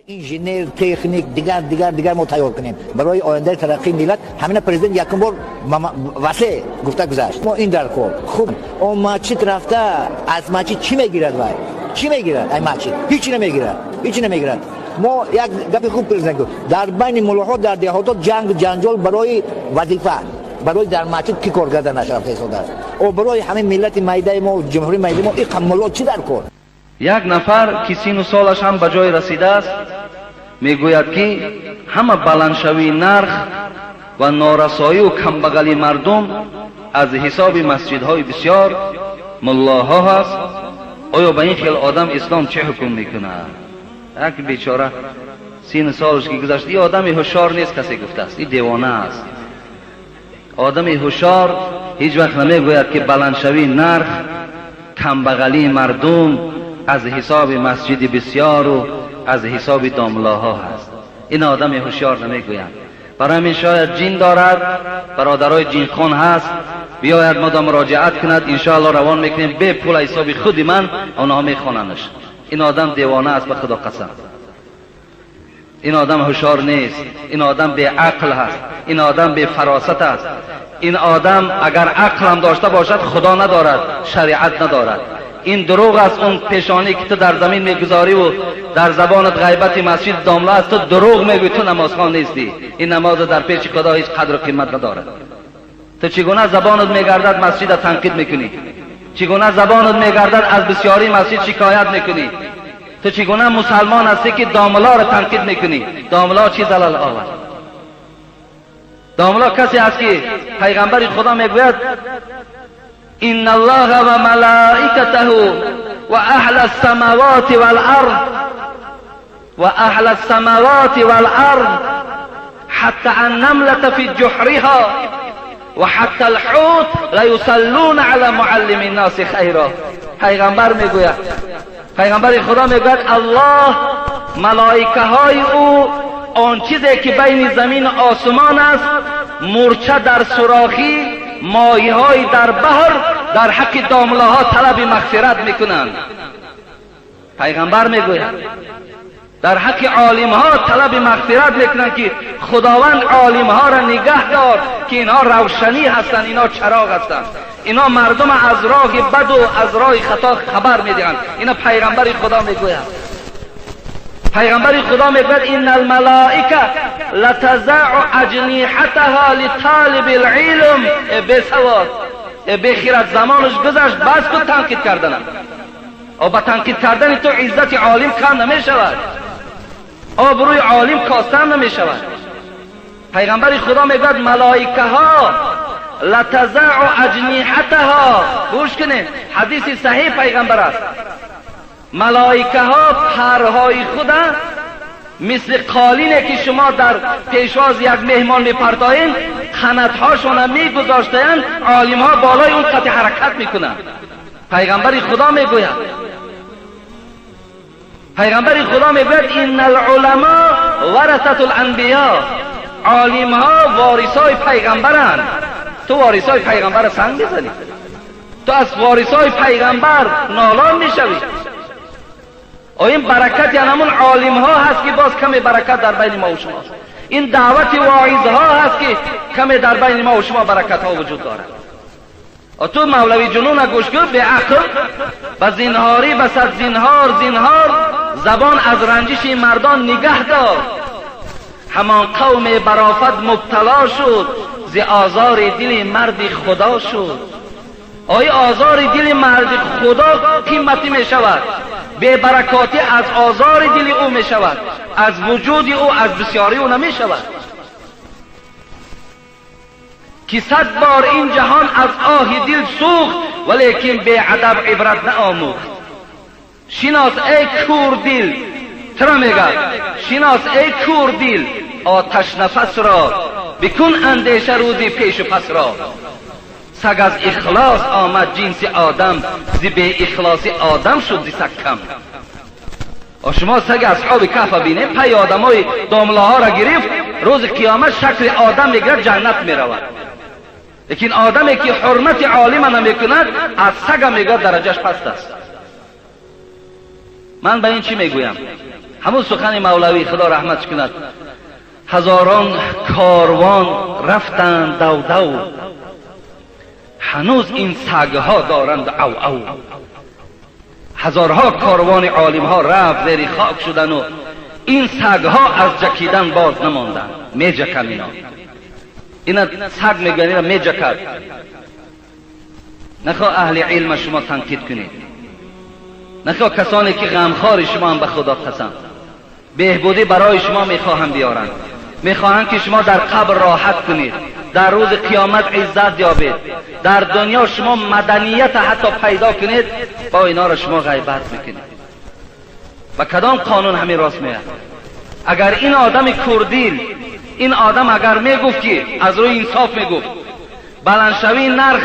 انجینر تکنیک دیگر ما تیار کنیم برای آینده ترقی ملت. همین پرزیدنت یکم بار واسه گفته گذاشت ما این در کار خوب اون ماچیت رفته از ماچیت چی میگیرد وای چی میگیرد این ماچیت هیچی نمیگیرد. ما یک گپ خوب پرزیدنت گفت در بین ملوحات در دهاتات جنگ جنجال برای وظیفه برای در ماچیت کی کار کردن نشرف حسادت او برای همین ملت میده ما جمهوری میده ما این قملات چی در کار. یک نفر که 30 سالش هم به جای رسیده است میگوید که همه بلندشوی نرخ و نارسایی و کمبغلی مردم از حساب مسجدهای بسیار ملاها هست. آیا به این خیل آدم اسلام چه حکم میکنه؟ یک بیچاره 30 سالش که گذشت این آدم هوشیار نیست کسی گفته است، این دیوانه است. آدم هوشیار هیچ وقت نمیگوید که بلندشوی نرخ کمبغلی مردم از حساب مسجد بسیار و از حساب داملاها هست. این آدم هوشیار نمیگوید. برای همین شاید جین دارد، برادرای جین خون هست، بیاید ما مراجعت کند، انشاءالله روان میکنیم به پول حساب خود من اونها میخواننش. این آدم دیوانه است به خدا قسم. این آدم هوشیار نیست، این آدم بی عقل هست، این آدم بی فراست است. این آدم اگر عقل هم داشته باشد خدا ندارد، شریعت ندارد. این دروغ است. اون پیشانی که تو در زمین میگذاری و در زبانت غیبت مسجد داملا است، تو دروغ میگوی تو نمازخوان نیستی. این نماز در پیش خدا هیچ قدر و قیمت ندارد. تو چگونه زبانت میگردد مسجد تنقید میکنی؟ چگونه زبانت میگردد از بسیاری مسجد شکایت میکنی؟ تو چگونه مسلمان هستی که داملا را تنقید میکنی؟ داملا چی زلال آورد؟ داملا کسی است که پیغمبر خدا میگوید ان الله و ملائکته و اهل السماوات والارض و اهل السماوات والارض حتى النملة في جحرها و حتى الحوت ليصلون على معلم الناس خیرا. پیغمبر میگوید، پیغمبر خدا میگوید الله ملائکه های او آن چیزی که بین زمین و آسمان است مورچه در سوراخی مایه های در بحر در حق داملاها طلب مغفرت میکنند. پیغمبر میگوید در حق عالم ها طلب مغفرت میکنند که خداوند عالم ها را نگه دار که اینا روشنی هستند، اینا چراغ هستند، اینا مردم از راه بد و از راه خطا خبر میدهند. اینا پیغمبر خدا میگوید. پیغمبر خدا میگوید ان الملائکه لتضع اجنحتها لطالب العلم. بسواد بخیرت زمانش گذشت بس کو تنقید کردن و با تنقید کردن تو عزت عالم کم نمیشود، آبروی عالم کاستن نمیشود. پیغمبر خدا میگوید ملائکه ها لتضع اجنحتها. گوش کنید، حدیث صحیح پیغمبر است. ملائکه ها پرهای خود مثل قالینه که شما در پیشواز یک مهمان میپرتایین قناتهاشون میگذاشتین، عالم ها بالای اون قطع حرکت میکنن. پیغمبر خدا میگوید، پیغمبر خدا میگوید ان العلماء ورثة الانبیاء. عالم ها وارثای پیغمبرند. تو وارثای پیغمبر سنگ بزنی، تو از وارثای پیغمبر نالان میشوی. و این برکت یعنی همون عالم ها هست که باز کمی برکت در بین ما و شما است. این دعوت واعظ ها هست که کمی در بین ما و شما برکت ها وجود دارد. و تو مولوی جنون گوش کن به عقل و زینهاری و صد زینهار زبان از رنجش مردان نگه دار. همان قوم برافت مبتلا شد ز آزار دل مرد خدا شد. آیا آزار دل مرد خدا قیمتی می شود؟ بے برکاتی از آزار دل او می شود، از وجود او از بسیاری او نمی شود. که 100 بار این جهان از آه دل سوخت ولیکن به ادب عبرت نآموخت. شناس ای کور دل، ترا میگه شناس ای کور دل آتش نفس را، بکن اندیشه روزی پیش و پس را. سگ از اخلاص آمد جنس آدم، زی به اخلاص آدم شد زی سگ کم. و شما سگ اصحاب کهف بینه پی آدمای داملاها را گرفت، روز قیامت شکل آدم میگرد جنت میرود. لیکن آدمی که حرمت عالم نمیکند از سگ میگرد درجهش پست است. من به این چی میگویم؟ همون سخن مولوی خدا رحمتش کند. هزاران کاروان رفتند دو دو، هنوز این سگها دارند او او. هزارها کاروان عالم ها رفت زیر خاک شدن و این سگها از جکیدن باز نماندن. میجکن اینا سگ میگن، اینا میجکد. نخواه اهل علم شما تنقید کنید، نخواه کسانی که غمخوار شما هم به خدا قسم بهبودی برای شما میخواهم بیارند. میخواهند که شما در قبر راحت کنید، در روز قیامت عزت یابید، در دنیا شما مدنیت حتی پیدا کنید. با اینا را شما غیبت میکنید. و کدام قانون همین راست میاد؟ اگر این آدم کردیل، این آدم اگر میگفت که از روی انصاف میگفت بلندشوی نرخ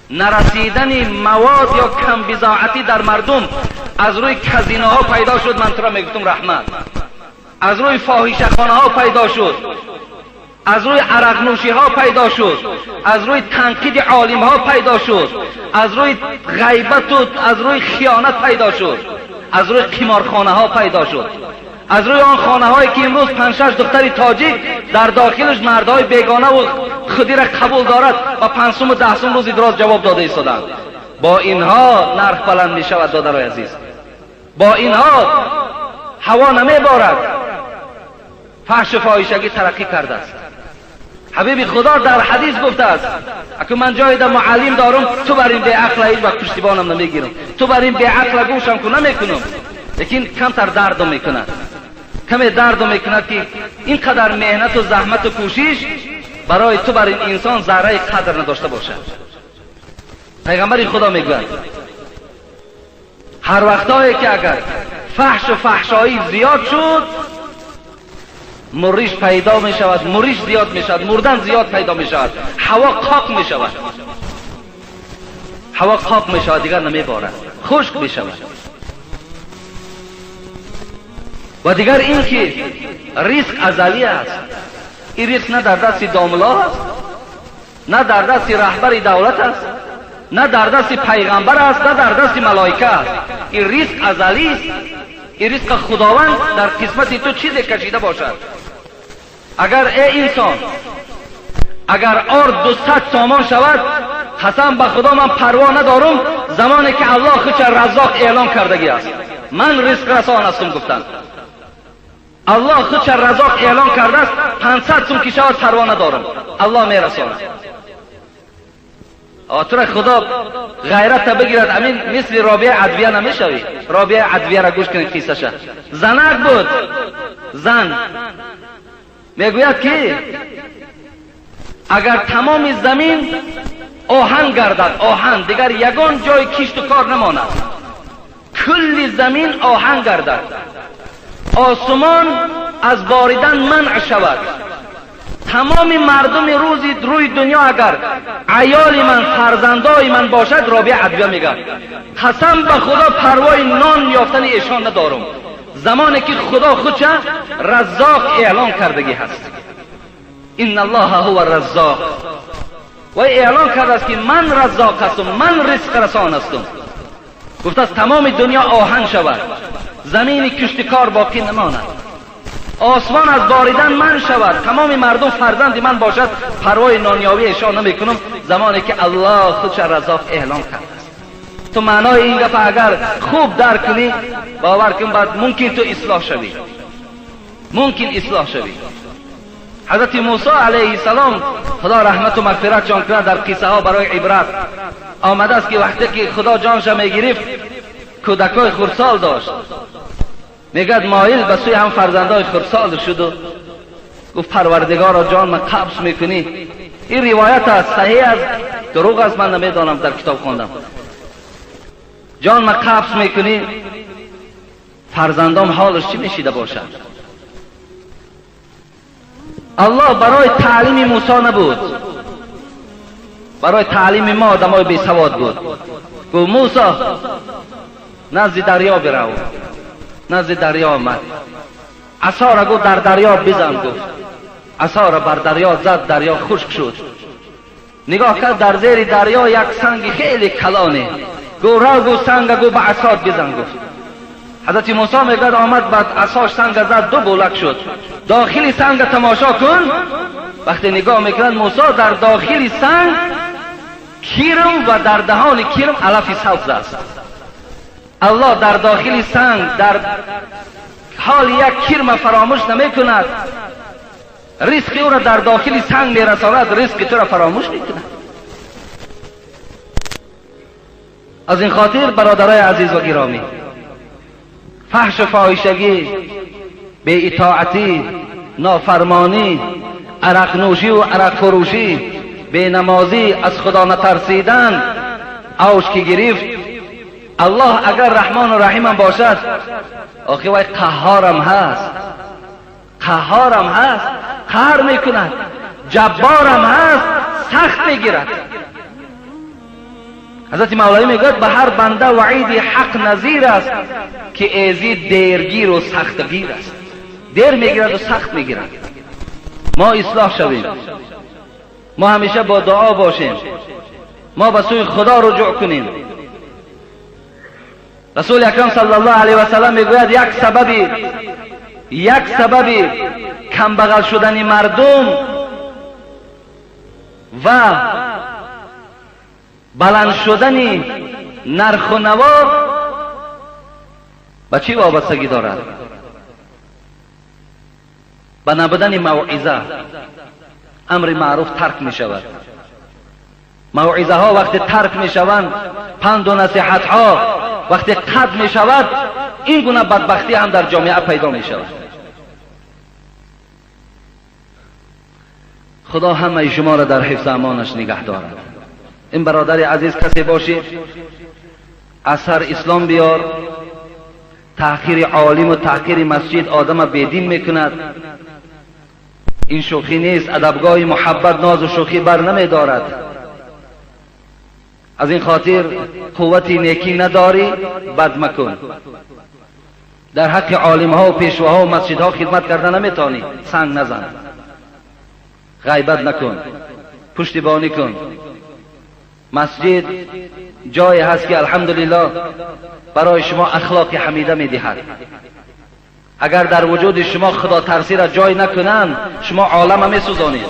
نرسیدن مواد یا کم بضاعتی در مردم از روی کازینو ها پیدا شد، من تو را میگفتم رحمت. از روی فاحشه‌خانه ها پیدا شد، از روی عرق نوشی ها پیدا شد، از روی تنقید عالم ها پیدا شد، از روی غیبت و از روی خیانت پیدا شد، از روی قمارخانه ها پیدا شد، از روی آن خانه هایی که امروز 5-6 دختر تاجیک در داخلش مردهای بیگانه و خودی را قبول دارد و 5 و 10 روز دراز جواب داده ایستادند. با اینها نرخ بلند می شود دادرای عزیز. با اینها هوا نمی بارد. فحش و فاحشگی ترقی کرده است. حبیب خدا در حدیث گفته است اگه من جای در معلم دارم، تو بر این بی عقل هیچ وقت پشتیبانم نمیگیرم، تو بر این بی عقل گوشم کنم نمیکنم، لیکن کمتر دردم میکنه، کمی دردم میکنه که اینقدر مهنت و زحمت و کوشش برای تو بر این انسان ذره قدر نداشته باشه. پیغمبر خدا میگوید هر وقتایی که اگر فحش و فحشایی زیاد شد، مریش پیدا می شود، مریش زیاد می شود، مردن زیاد پیدا می شود، هوا قاق می شود، هوا قاق می شود، دیگر نمی بارد، خشک می شود. و دیگر این که ریسک ازلی است. این ریسک نه در دست داملا است، نه در دست رهبر دولت است، نه در دست پیغمبر است، نه در دست ملائکه است. این ریسک ازلی است. این ریسک خداوند در قسمت تو چیزی کشیده باشد. اگر ای انسان، اگر آرد 200 سامان شود، قسم به خدا من پروا ندارم زمانی که الله خودش رزاق اعلان کردگی است. من رزق رسان هستم گفتن. الله خودش رزاق اعلان کرده است، 500 سوم که شود پروا ندارم، الله میرساند. آتر خدا غیرت بگیرد. امین مثل رابعه عدویه نمیشوی. رابعه عدویه را گوش کنید قصه‌ش. زنک بود، زن میگوید که اگر تمام زمین آهن گردد، آهن دیگر یگان جای کشت و کار نماند، کل زمین آهن گردد، آسمان از باریدن منع شود، تمام مردم روی دنیا اگر عیال من، فرزندای من باشد، رابعه عدویه میگه قسم به خدا پروای نان یافتن ایشان ندارم زمانی که خدا خودش رزاق اعلان کردگی هست. ان الله هو الرزاق. و اعلان کرده است که من رزاق هستم، من رزق رسان هستم. گفته است تمام دنیا آهن شود، زمین کشتکار باقی نماند، آسمان از باریدن من شود، تمام مردم فرزند من باشد، پروای نانیابی ایشان نمیکنم زمانی که الله خودش رزاق اعلان کرده است. تو معنای این گپ اگر خوب درک کنی، باور کن بعد ممکن تو اصلاح شوی، ممکن اصلاح شوی. حضرت موسی علیه السلام خدا رحمت و مغفرت جان کنه، در قصه ها برای عبرت آمده است که وقتی که خدا جانش میگرفت کودکای خردسال داشت، میگد مایل به سوی هم فرزندای خردسال شد و گفت پروردگارا جان من قبض میکنی. این روایت است، صحیح است دروغ است من نمیدانم، در کتاب خواندم. جان من قبض میکنی، فرزندام حالش چی میشیده باشد؟ الله برای تعلیم موسی نبود، برای تعلیم ما آدمای بی سواد بود. گفت موسی نزد دریا برو. نزد دریا آمد، عصا را گفت در دریا بزن، گفت عصا را بر دریا زد، دریا خشک شد. نگاه کرد در زیر دریا یک سنگ خیلی کلانه، گفت رو گفت سنگ گفت به عصا بزن. گفت حضرت موسی میگه آمد بعد عصاش سنگ زد، دو بولک شد. داخل سنگ تماشا کن. وقتی نگاه میکنن موسی در داخل سنگ کرم و در دهان کرم علف سبز است. الله در داخل سنگ در حال یک کرم فراموش نمی کند، رزق او را در داخل سنگ میرساند، رزق تو را فراموش میکند. از این خاطر برادرای عزیز و گرامی، فحش و فاحشگی، بی اطاعتی، نافرمانی، عرق نوشی و عرق فروشی، بی نمازی، از خدا نترسیدن اوج که گرفت. الله اگر رحمان و رحیم باشد، آخه وای قهارم هست، قهارم هست، قهر میکند، جبارم هست، سخت میگیرد. حضرت مولوی میگه به هر بنده وعید حق نظیر است که ایزی دیرگیر و سختگیر است. دیر میگیرد و سخت میگیرد. ما اصلاح شویم، ما همیشه با دعا باشیم، ما به سوی خدا رجوع کنیم. رسول اکرم صلی الله علیه و سلم میگوید یک سبب کم بغل شدن مردم و بلند شدن نرخ و نوا به چی وابستگی دارد؟ به نبودن موعظه. امر معروف ترک می شود. موعظه ها وقتی ترک می شوند، پند و نصیحت ها وقتی قطع می شود، این گونه بدبختی هم در جامعه پیدا می شود. خدا همه شما را در حفظ امانش نگه دارد. این برادر عزیز کسی باشی اثر اسلام بیار، تحقیر عالم و تحقیر مسجد آدم بیدین میکند. این شوخی نیست. ادبگاه محبت ناز و شوخی بر نمی دارد. از این خاطر قوتی نیکی نداری، بد مکن. در حق عالم ها و پیشواها و مسجد ها خدمت کردن نمیتانی، سنگ نزن، غیبت نکن، پشتیبانی کن. مسجد جایی هست که الحمدلله برای شما اخلاق حمیده میدهد. اگر در وجود شما خدا ترسی را جای نکنند، شما عالم می سوزانید.